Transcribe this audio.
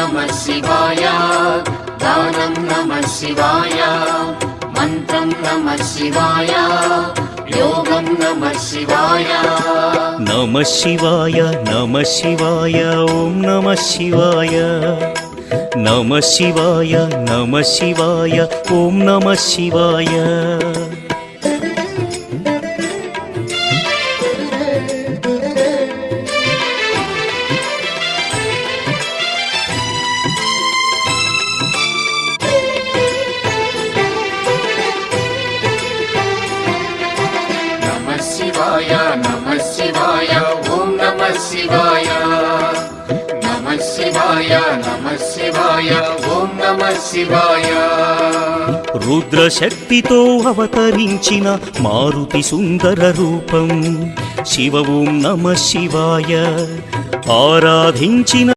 नमः शिवाय गानं नमः शिवाय मन्त्रं नमः शिवाय योगं नमः शिवाय नमः शिवाय नमः शिवाय ॐ नमः शिवाय नमः शिवाय नमः शिवाय ॐ नमः शिवाय नमः शिवाय ॐ नमः शिवाय नमः शिवाय ॐ नमः शिवाय रुद्रशक्तितो अवतरिंचिन मारुति सुंदर रूपं शिव ॐ नमः शिवाय आराधिंचिन